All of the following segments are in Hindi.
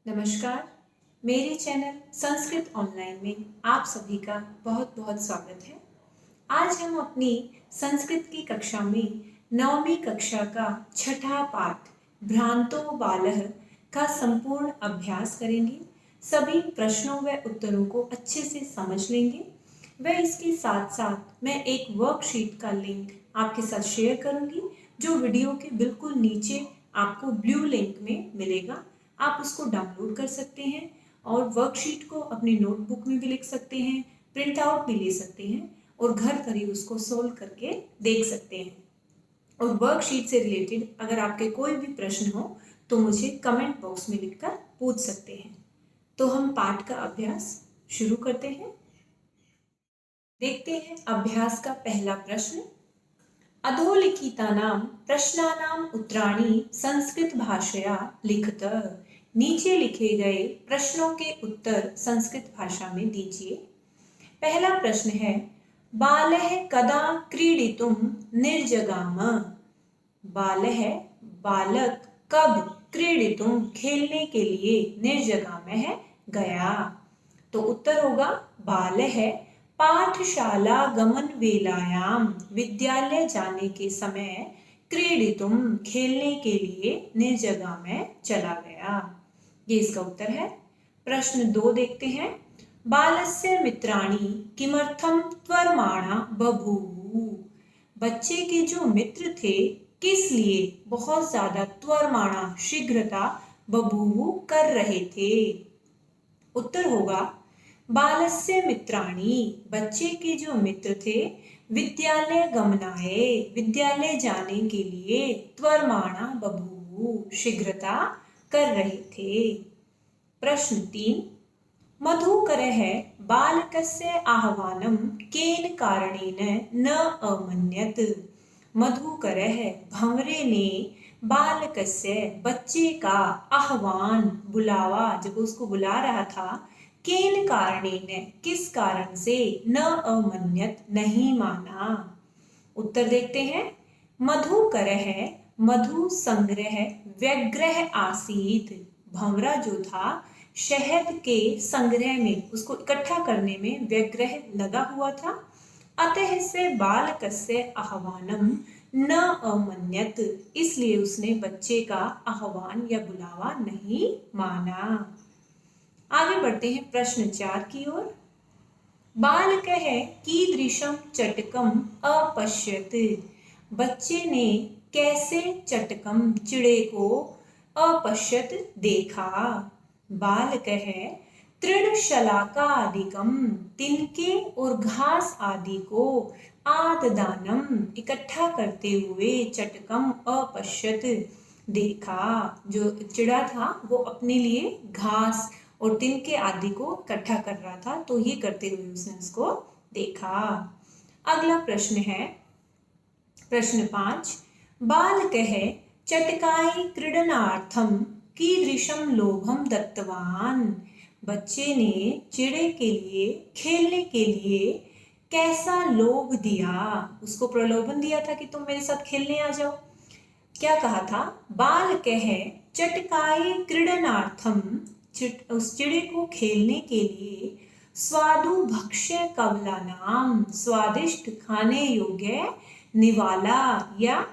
नमस्कार। मेरे चैनल संस्कृत ऑनलाइन में आप सभी का बहुत बहुत स्वागत है। आज हम अपनी संस्कृत की कक्षा में 9वीं कक्षा का छठा पाठ भ्रांतो बालः का संपूर्ण अभ्यास करेंगे। सभी प्रश्नों व उत्तरों को अच्छे से समझ लेंगे। व इसके साथ साथ मैं एक वर्कशीट का लिंक आपके साथ शेयर करूंगी, जो वीडियो के बिल्कुल नीचे आपको ब्लू लिंक में मिलेगा। आप उसको डाउनलोड कर सकते हैं और वर्कशीट को अपनी नोटबुक में भी लिख सकते हैं, प्रिंट आउट भी ले सकते हैं और घर पर ही उसको सोल्व करके देख सकते हैं। और वर्कशीट से रिलेटेड अगर आपके कोई भी प्रश्न हो तो मुझे कमेंट बॉक्स में लिखकर पूछ सकते हैं। तो हम पाठ का अभ्यास शुरू करते हैं। देखते हैं अभ्यास का पहला प्रश्न। अधोलिखितानां प्रश्नानां उत्तराणि संस्कृत भाषया लिखत। नीचे लिखे गए प्रश्नों के उत्तर संस्कृत भाषा में दीजिए। पहला प्रश्न है, बालः कदा क्रीडितुं निर्जगाम। बालः बालक कब क्रीडितुं खेलने के लिए निर्जगामः गया। तो उत्तर होगा बालः पाठशाला गमन वेलायाम विद्यालय जाने के समय क्रीडितुं खेलने के लिए निर्जगामः चला गया। ये इसका उत्तर है। प्रश्न 2 देखते हैं। बालस्य मित्राणि किमर्थम त्वरमाणा बभूवु। बच्चे के जो मित्र थे किस लिए बहुत ज्यादा त्वरमाणा शीघ्रता बभूवु कर रहे थे। उत्तर होगा बालस्य मित्राणि बच्चे के जो मित्र थे विद्यालय गमनाय विद्यालय जाने के लिए त्वरमाणा बभूवु शीघ्रता कर रहे थे। प्रश्न 3, मधुकरः बालकस्य आह्वानं केन कारणेन न अमन्यत। मधुकरः भंवरे ने बालकस्य बच्चे का आह्वान बुलावा, जब उसको बुला रहा था, केन कारणेन किस कारण से, न अमन्यत नहीं माना। उत्तर देखते हैं। मधुकरः मधु संग्रह व्यग्रह आसीत। भंवरा जो था शहद के संग्रह में, उसको इकट्ठा करने में व्यग्रह लगा हुआ था। अतः से बालकस्य आह्वानम न अमन्यत, इसलिए उसने बच्चे का आह्वान या बुलावा नहीं माना। आगे बढ़ते हैं प्रश्न 4 की ओर। बालकः कीदृशं चटकम अपश्यत। बच्चे ने कैसे चटकम चिड़े को अपश्यत देखा। बालकः तृणशलाकादिकम तिनके और घास आदि को आददानम इकट्ठा करते हुए चटकम अपश्यत देखा। जो चिड़ा था वो अपने लिए घास और तिनके आदि को इकट्ठा कर रहा था, तो ये करते हुए उसने उसको देखा। अगला प्रश्न है प्रश्न 5। बालकः चटकाय क्रीडनार्थम कीदृशं लोभम दत्तवान। बच्चे ने चिड़े के लिए खेलने के लिए कैसा लोभ दिया, उसको प्रलोभन दिया था कि तुम मेरे साथ खेलने आ जाओ। क्या कहा था, बालकः चटकाय क्रीडनार्थम, उस चिड़े को खेलने के लिए स्वादु भक्ष्य कवलानाम, स्वादिष्ट खाने योग्य निवाला या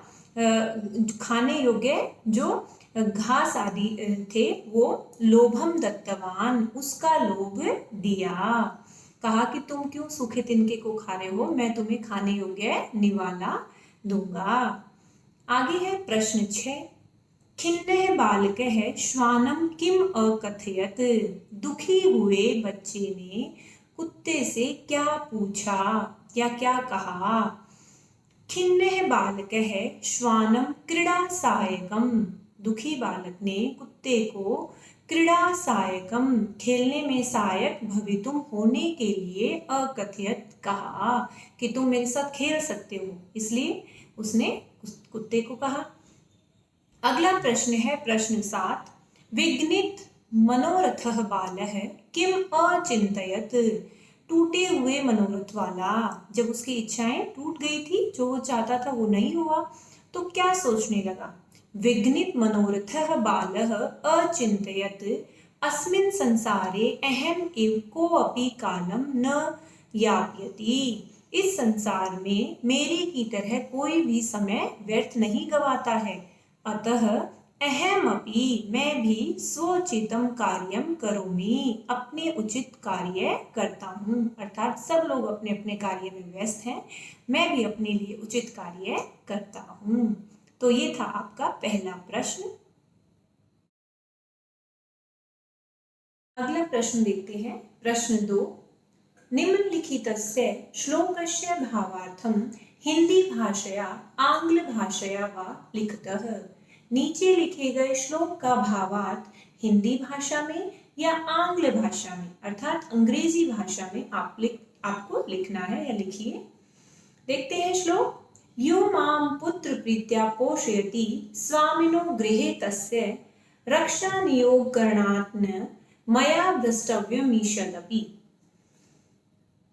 खाने योग्य जो घास आदि थे वो लोभम दत्तवान, उसका लोभ दिया। कहा कि तुम क्यों सूखे तिनके को खा रहे हो, मैं तुम्हें खाने योग्य निवाला दूंगा। आगे है प्रश्न 6। खिन्नः बालकः श्वानं किम अकथयत। दुखी हुए बच्चे ने कुत्ते से क्या पूछा या क्या कहा। खिन्नः बालकः श्वानं क्रीड़ा सहायकम। दुखी बालक ने कुत्ते को क्रीड़ा सहायकम खेलने में सहायक भवितुम होने के लिए अकथयत कहा कि तुम मेरे साथ खेल सकते हो, इसलिए उसने कुत्ते को कहा। अगला प्रश्न है प्रश्न 7। विघ्नित मनोरथः बालः किम अचिंतयत। टूटे हुए मनोरथ वाला, जब उसकी इच्छाएं टूट गई थी, जो वो चाहता था वो नहीं हुआ, तो क्या सोचने लगा। विघ्नित मनोरथः बालः अचिंतयत अस्मिन् संसारे अहम एव कोऽपि कालम न यापयति। इस संसार में मेरे की तरह कोई भी समय व्यर्थ नहीं गवाता है। अतः अहमपि मैं भी स्वोचितम कार्यम करोमि, अपने उचित कार्य करता हूँ। अर्थात सब लोग अपने अपने कार्य में व्यस्त हैं, मैं भी अपने लिए उचित कार्य करता हूँ। तो ये था आपका पहला प्रश्न। अगला प्रश्न देखते हैं, प्रश्न 2। निम्नलिखितस्य श्लोकस्य भावार्थं हिंदी भाषया आंग्ल भाषया वा लिखतः। नीचे लिखे गए श्लोक का भावार्थ हिंदी भाषा में या आंग्ल भाषा में अर्थात अंग्रेजी भाषा में आपको लिखना है या लिखिए। देखते हैं श्लोक। यो मां पुत्र प्रीत्या पोषयति स्वामिनो गृहे तस्य रक्षा नियोग करणात् न मया द्रष्टव्यमीषदपि।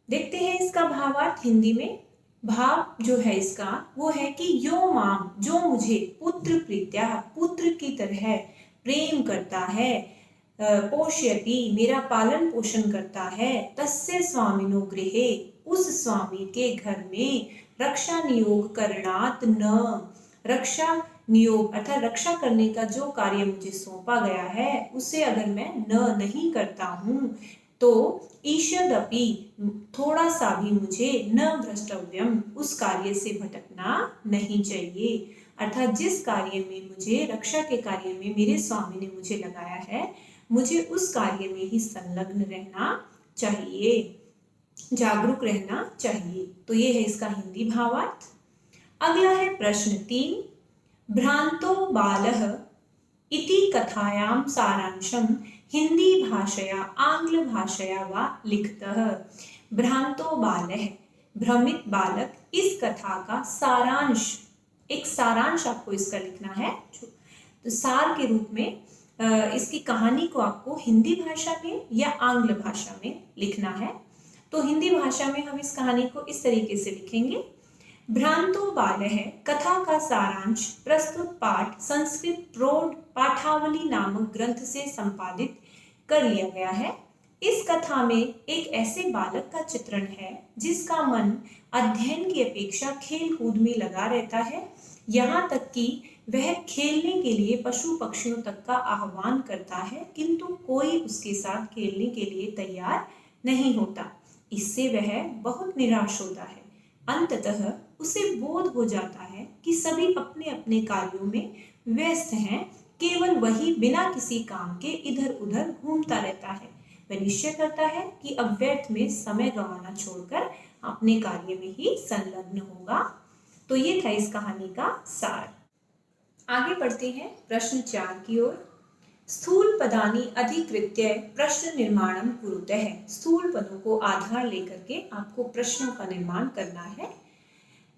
देखते हैं इसका भावार्थ हिंदी में। भाव जो है इसका वो है कि यो माम, जो मुझे पुत्र प्रीत्या, पुत्र की तरह प्रेम करता है, पोष्यति, मेरा पालन पोषण करता है, तस्य स्वामिनो गृहे, उस स्वामी के घर में, रक्षा नियोग करणात् न, रक्षा नियोग अर्थात रक्षा करने का जो कार्य मुझे सौंपा गया है उसे अगर मैं नहीं करता हूँ तो ईषदपि, थोड़ा सा भी मुझे न द्रष्टव्यम, उस कार्य से भटकना नहीं चाहिए। अर्थात जिस कार्य में मुझे, रक्षा के कार्य में मेरे स्वामी ने मुझे लगाया है, मुझे उस कार्य में ही संलग्न रहना चाहिए, जागरूक रहना चाहिए। तो ये है इसका हिंदी भावार्थ। अगला है प्रश्न 3। भ्रांतो बालः इति कथायां सारांशं हिंदी भाषया आंग्ल भाषया वा लिखतः। भ्रांतो बालः, भ्रमित बालक, इस कथा का सारांश, एक सारांश आपको इसका लिखना है। तो सार के रूप में इसकी कहानी को आपको हिंदी भाषा में या आंग्ल भाषा में लिखना है। तो हिंदी भाषा में हम इस कहानी को इस तरीके से लिखेंगे। भ्रांतो बालः कथा का सारांश प्रस्तुत पाठ संस्कृत प्रौढ़ पाठावली नामक ग्रंथ से संपादित कर लिया गया है। इस कथा में एक ऐसे बालक का चित्रण है जिसका मन अध्ययन की अपेक्षा खेल कूद में लगा रहता है, यहाँ तक कि वह खेलने के लिए पशु पक्षियों तक का आह्वान करता है, किंतु कोई उसके साथ खेलने के लिए तैयार नहीं होता। इससे वह बहुत निराश होता है। अंततः उसे बोध हो जाता है कि सभी अपने अपने कार्यों में व्यस्त हैं, केवल वही बिना किसी काम के इधर उधर घूमता रहता है। वह निश्चय करता है कि अब व्यर्थ में समय गंवाना छोड़कर अपने कार्य में ही संलग्न होगा। तो ये था इस कहानी का सार। आगे बढ़ते हैं प्रश्न 4 की ओर। स्थूल पदानि अधिकृत्य प्रश्न निर्माणम कुरुतः। स्थूल पदों को आधार लेकर के आपको प्रश्नों का निर्माण करना है।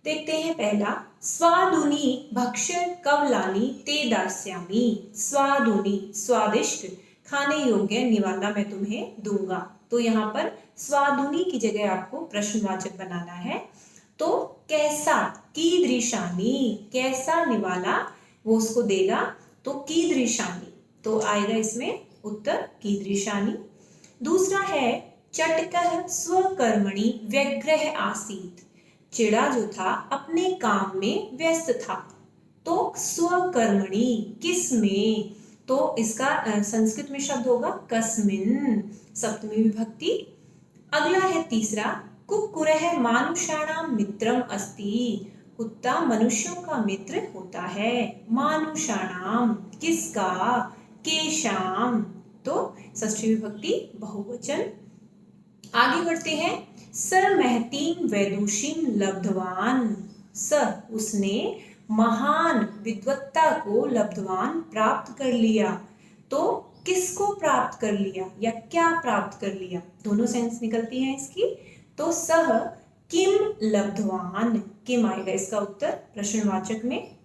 देखते हैं पहला, स्वादुनी भक्ष्य कवलानी ते दास्यामि। स्वादुनी, स्वादिष्ट, खाने योग्य निवाला मैं तुम्हें दूंगा। तो यहाँ पर स्वादुनी की जगह आपको प्रश्नवाचक बनाना है। तो कैसा, कीदृशानि, कैसा निवाला वो उसको देगा, तो कीदृशानि, तो आएगा इसमें उत्तर कीदृशानि। दूसरा है चटकः स्वकर्मणि व्यग्रः आसीत्। चिड़ा जो था अपने काम में व्यस्त था। तो स्वकर्मणि, किस में, तो इसका संस्कृत में शब्द होगा कस्मिन्, सप्तमी विभक्ति। अगला है तीसरा, कुक्कुरः मानुषाणां मित्रम् अस्ति। कुत्ता मनुष्यों का मित्र होता है। मानुषाणाम, किसका, केशाम, तो षष्ठी विभक्ति बहुवचन। आगे बढ़ते हैं, स महतीं वैदुषीं लब्धवान। स, उसने महान विद्वत्ता को लब्धवान प्राप्त कर लिया। तो किसको प्राप्त कर लिया या क्या प्राप्त कर लिया, दोनों सेंस निकलती हैं इसकी। तो सह किम लब्धवान, किम आएगा इसका उत्तर प्रश्नवाचक में।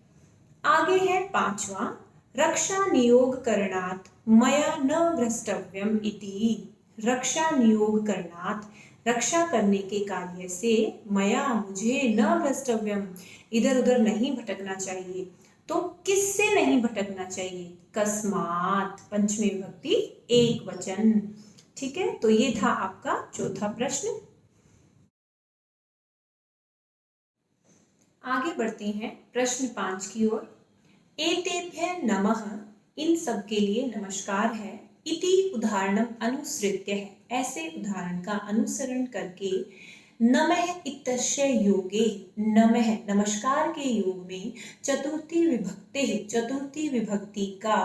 आगे है पांचवा, रक्षा नियोग करणात् मया न भ्रष्टव्यम इति। रक्षा नियोग करणात्, रक्षा करने के कार्य से, मया मुझे, न भ्रष्टव्यम, इधर उधर नहीं भटकना चाहिए। तो किससे नहीं भटकना चाहिए? कस्मात, पंचमी विभक्ति एक वचन। ठीक है, तो ये था आपका चौथा प्रश्न। आगे बढ़ते हैं प्रश्न 5 की ओर। एतेभ्य नमः, इन सब के लिए नमस्कार है। इति उदाहरणम अनुसृत्य है, ऐसे उदाहरण का अनुसरण करके। नमः इत्यस्य योगे, नमः नमस्कार के योग में चतुर्थी विभक्ति, चतुर्थी विभक्ति का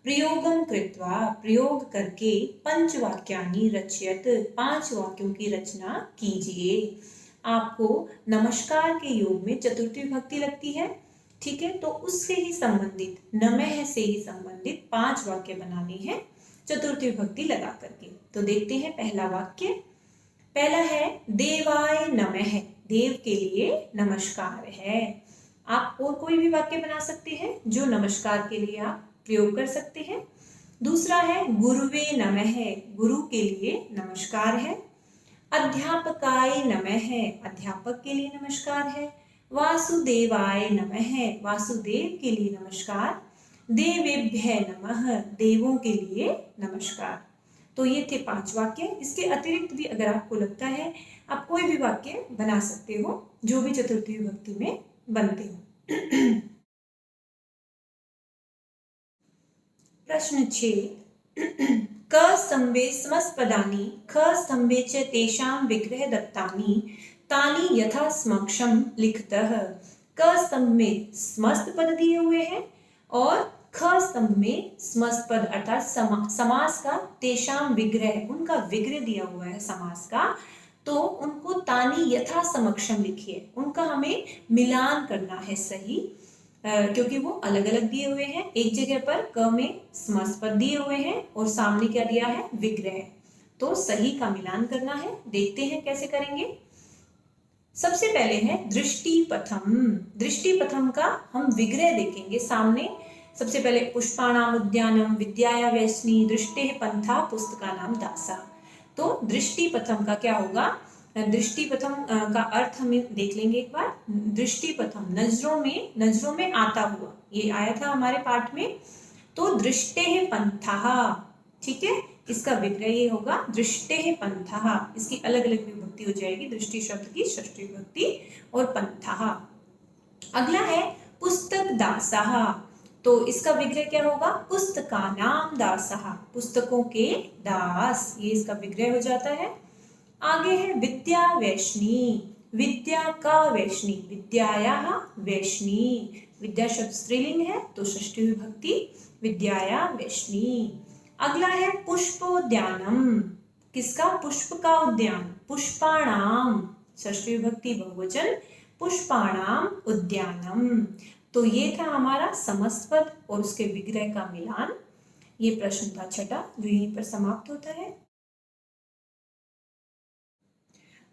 प्रयोगम कृत्वा, प्रयोग करके पंचवाक्यानि रचयत, 5 वाक्यों की रचना कीजिए। आपको नमस्कार के योग में चतुर्थी विभक्ति लगती है, ठीक है, तो उससे ही संबंधित, नमः से ही संबंधित 5 वाक्य बनाने हैं चतुर्थी विभक्ति लगा करके। तो देखते हैं पहला वाक्य। पहला है देवाय नमः, देव के लिए नमस्कार है। आप और कोई भी वाक्य बना सकते हैं जो नमस्कार के लिए आप प्रयोग कर सकते हैं। दूसरा है गुरुवे नमः, गुरु के लिए नमस्कार है। अध्यापकाय नमः, अध्यापक के लिए नमस्कार है। वासुदेवाय नमः, वासुदेव के लिए नमस्कार। देवेभ्य नमः, देवों के लिए नमस्कार। तो ये थे 5 वाक्य। इसके अतिरिक्त भी अगर आपको लगता है, आप कोई भी वाक्य बना सकते हो जो भी चतुर्थी विभक्ति में बनते हो। प्रश्न 6। क स्तंभे समस्तपदानि, ख स्तंभे च तेषां विग्रह दत्तानि, तानि यथा समक्षम लिखतः। क स्तंभ में समस्त पद दिए हुए हैं और ख स्तंभ में समस्त पद अर्थात समास का तेषां विग्रह, उनका विग्रह दिया हुआ है समास का, तो उनको तानि यथा समक्षम लिखिए। उनका हमें मिलान करना है सही, क्योंकि वो अलग अलग दिए हुए हैं। एक जगह पर क में समस्त पद दिए हुए हैं और सामने क्या दिया है? विग्रह। तो सही का मिलान करना है। देखते हैं कैसे करेंगे। सबसे पहले है दृष्टिपथम। दृष्टिपथम का हम विग्रह देखेंगे सामने। सबसे पहले पुष्पाणाम उद्यानम विद्याया वैष्णी दृष्टेः पंथा पुस्तकानाम दासा। तो दृष्टिपथम का क्या होगा? दृष्टिपथम का अर्थ हम देख लेंगे एक बार। दृष्टिपथम नजरों में आता हुआ, ये आया था हमारे पाठ में। तो दृष्टेः पंथः, ठीक है, इसका विग्रह ये होगा दृष्टेः पंथः। इसकी अलग अलग विभक्ति हो जाएगी, दृष्टि शब्द की षष्ठी विभक्ति और पंथः। अगला है पुस्तक दासः, तो इसका विग्रह क्या होगा? पुस्तकानाम दासः, पुस्तकों के दास, ये इसका विग्रह हो जाता है। आगे है विद्या वैष्णी, विद्या का वैष्णी, विद्यायाः वैष्णी। विद्या शब्द स्त्रीलिंग है तो षष्ठी विभक्ति विद्याया वैष्णी। अगला है पुष्पोद्यानम, किसका? पुष्प का उद्यान, पुष्पाणाम, षष्ठी विभक्ति बहुवचन पुष्पाणाम उद्यानम। तो ये था हमारा समस्त पद और उसके विग्रह का मिलान। ये प्रश्न था 6 जो यहीं पर समाप्त होता है।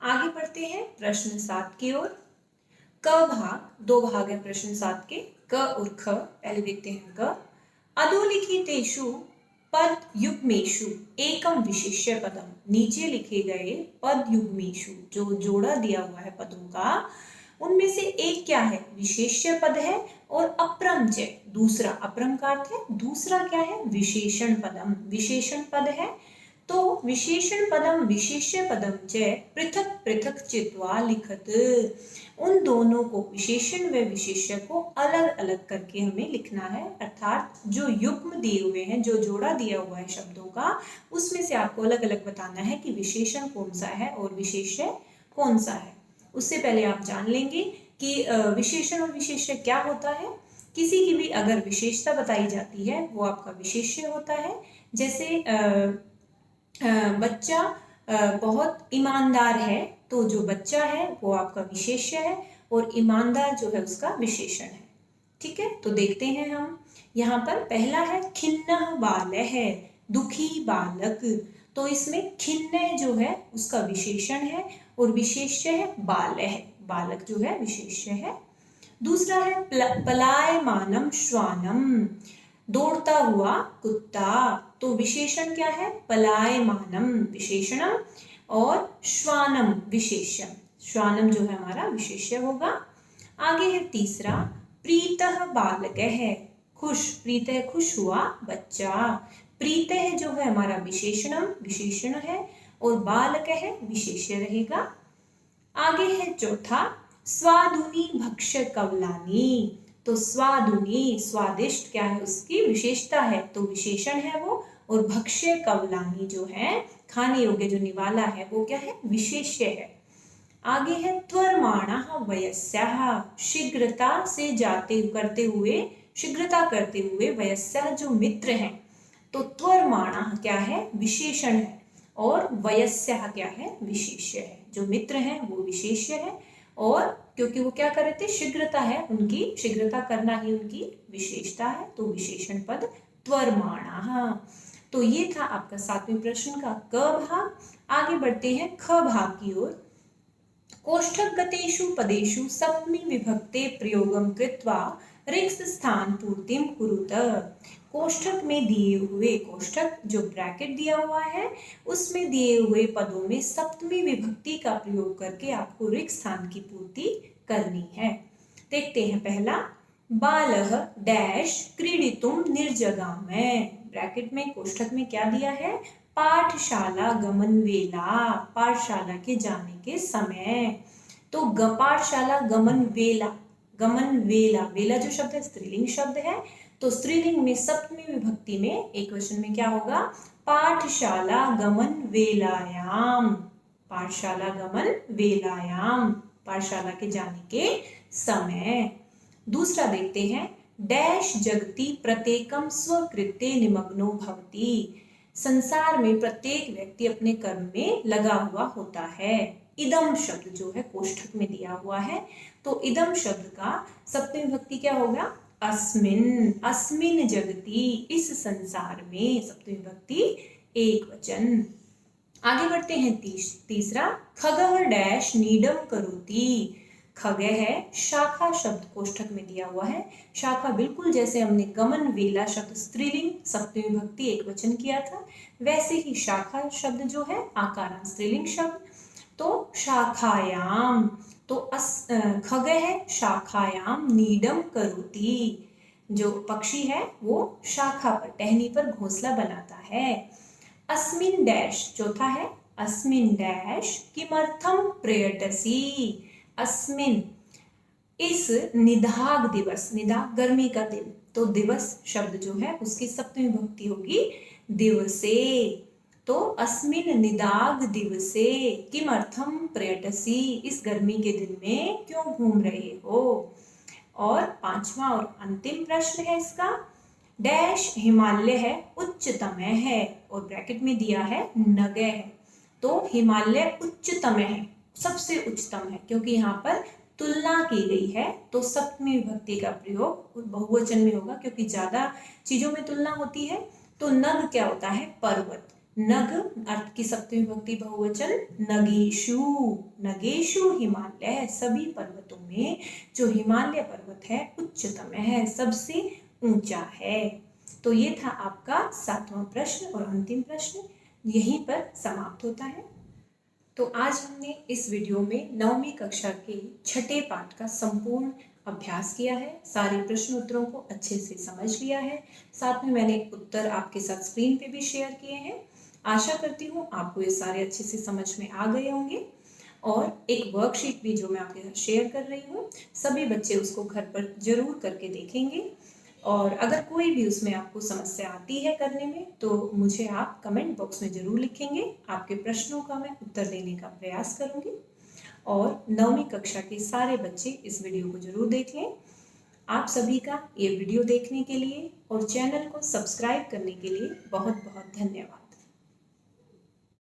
आगे बढ़ते हैं प्रश्न 7 की ओर। क भाग, 2 भाग है प्रश्न 7 के, क और ख। पहले देखते हैं क। अधोलिखितेषु पद युग्मेषु एकम विशेष्य पदम, नीचे लिखे गए पद युग्मेषु, जो जोड़ा दिया हुआ है पदों का, उनमें से एक क्या है? विशेष्य पद है। और अप्रम च, दूसरा, अप्रम का अर्थ है दूसरा क्या है? विशेषण पदम, विशेषण पद है। तो विशेषण पदम विशेष्य पदम च पृथक पृथक चित्वा लिखत, उन दोनों को, विशेषण व विशेष्य को अलग अलग करके हमें लिखना है। अर्थात जो युग्म दिए हुए हैं, जो जोड़ा दिया हुआ है शब्दों का, उसमें से आपको अलग अलग बताना है कि विशेषण कौन सा है और विशेष्य कौन सा है। उससे पहले आप जान लेंगे कि विशेषण और विशेष्य क्या होता है। किसी की भी अगर विशेषता बताई जाती है वो आपका विशेष्य होता है। जैसे बच्चा बहुत ईमानदार है, तो जो बच्चा है वो आपका विशेष्य है और ईमानदार जो है उसका विशेषण है। ठीक है, तो देखते हैं हम यहाँ पर। पहला है खिन्नः बालः, दुखी बालक। तो इसमें खिन्न जो है उसका विशेषण है और विशेष्य है बालः, बालक जो है विशेष्य है। दूसरा है पलायमानम श्वानम, दौड़ता हुआ कुत्ता। तो विशेषण क्या है? पलायमानम विशेषणम और श्वानम विशेष्य। श्वानम जो है हमारा विशेष्य होगा। आगे है तीसरा प्रीतः बालकः, खुश, प्रीतः खुश हुआ बच्चा। प्रीतः जो है हमारा विशेषणम, विशेषण है, और बालकः विशेष्य रहेगा। आगे है चौथा, स्वादुनी भक्ष्य कवलानी। तो स्वादुनी, स्वादिष्ट क्या है, उसकी विशेषता है, तो विशेषण है वो, और भक्ष्य कवलानी जो है खाने योग्य जो निवाला है वो क्या है, विशेष्य है। आगे है त्वरमाणः वयस्याः, शीघ्रता से जाते करते हुए, शीघ्रता करते हुए वयस्याः जो मित्र हैं, तो त्वरमाणः क्या है, विशेषण है, और वयस्याः क्या है, विशेष्य है। जो मित्र हैं वो विशेष्य है, और क्योंकि वो क्या कर रहे थे, शीघ्रता है उनकी, शीघ्रता करना ही उनकी विशेषता है, तो विशेषण पद त्वरमाणः। तो ये था आपका 7वें प्रश्न का क भाग। आगे बढ़ते हैं ख भाग की ओर। कोष्ठकगतेषु पदेषु सप्तमी विभक्ते प्रयोगम कृत्वा रिक्त स्थान पूर्तिम कुरुत। कोष्ठक में दिए हुए, कोष्ठक जो ब्रैकेट दिया हुआ है उसमें दिए हुए पदों में सप्तमी विभक्ति का प्रयोग करके आपको रिक्त स्थान की पूर्ति करनी है। देखते हैं पहला, बालः डैश क्रीडितुम निर्जगामः। ब्रैकेट में कोष्ठक में क्या दिया है, पाठशाला गमन वेला, पाठशाला के जाने के समय। तो पाठशाला गमन वेला, गमन वेला, वेला जो शब्द है स्त्रीलिंग शब्द है, तो स्त्रीलिंग में सप्तमी विभक्ति में एक वचन में क्या होगा, पाठशाला गमन वेलायाम, पाठशाला गमन वेलायाम, पाठशाला के जाने के समय। दूसरा देखते हैं, डैश जगति प्रत्येकम स्वकृत्ये निमग्नो भवति। संसार में प्रत्येक व्यक्ति अपने कर्म में लगा हुआ होता है। इदम शब्द जो है कोष्ठक में दिया हुआ है, तो इदम शब्द का सप्तमी विभक्ति क्या होगा, अस्मिन, अस्मिन जगति, इस संसार में, सप्तमी विभक्ति एक वचन। आगे बढ़ते हैं तीसरा, खगः डैश नीडम करोति। खग है शाखा शब्द कोष्ठक में दिया हुआ है। शाखा बिल्कुल जैसे हमने गमन वेला शब्द स्त्रीलिंग सप्तमी विभक्ति एक वचन किया था, वैसे ही शाखा शब्द जो है आकारांत स्त्रीलिंग शब्द, तो शाखायाम, तो खग है शाखायाम नीडम करोति। जो पक्षी है वो शाखा पर, टहनी पर घोंसला बनाता है। अस्मिन डैश चौथा है, अस्मिन डैश किमर्थम प्रयटसी। अस्मिन, इस निदाग दिवस, निदाग गर्मी का दिन, तो दिवस शब्द जो है उसकी सप्तमी विभक्ति होगी दिवसे। तो अस्मिन निदाग दिवसे किमर्थम प्रयटसी, इस गर्मी के दिन में क्यों घूम रहे हो। और पांचवा और अंतिम प्रश्न है इसका, डैश हिमालय है उच्चतम है, और ब्रैकेट में दिया है नगय है, तो हिमालय उच्चतम है, सबसे उच्चतम है, क्योंकि यहाँ पर तुलना की गई है, तो सप्तमी विभक्ति का प्रयोग बहुवचन में होगा, क्योंकि ज्यादा चीजों में तुलना होती है। तो नग क्या होता है, पर्वत, नग अर्थ की सप्तमी विभक्ति बहुवचन नगेशु, नगेशु हिमालय, सभी पर्वतों में जो हिमालय पर्वत है उच्चतम है, सबसे ऊंचा है। तो ये था आपका 7वां प्रश्न और अंतिम प्रश्न, यहीं पर समाप्त होता है। तो आज हमने इस वीडियो में 9वीं कक्षा के छठे पाठ का संपूर्ण अभ्यास किया है, सारे प्रश्न उत्तरों को अच्छे से समझ लिया है, साथ में मैंने उत्तर आपके साथ स्क्रीन पे भी शेयर किए हैं। आशा करती हूँ आपको ये सारे अच्छे से समझ में आ गए होंगे, और एक वर्कशीट भी जो मैं आपके साथ शेयर कर रही हूँ, सभी बच्चे उसको घर पर जरूर करके देखेंगे, और अगर कोई भी उसमें आपको समस्या आती है करने में, तो मुझे आप कमेंट बॉक्स में जरूर लिखेंगे, आपके प्रश्नों का मैं उत्तर देने का प्रयास करूंगी। और 9वीं कक्षा के सारे बच्चे इस वीडियो को जरूर देख लें। आप सभी का ये वीडियो देखने के लिए और चैनल को सब्सक्राइब करने के लिए बहुत बहुत धन्यवाद।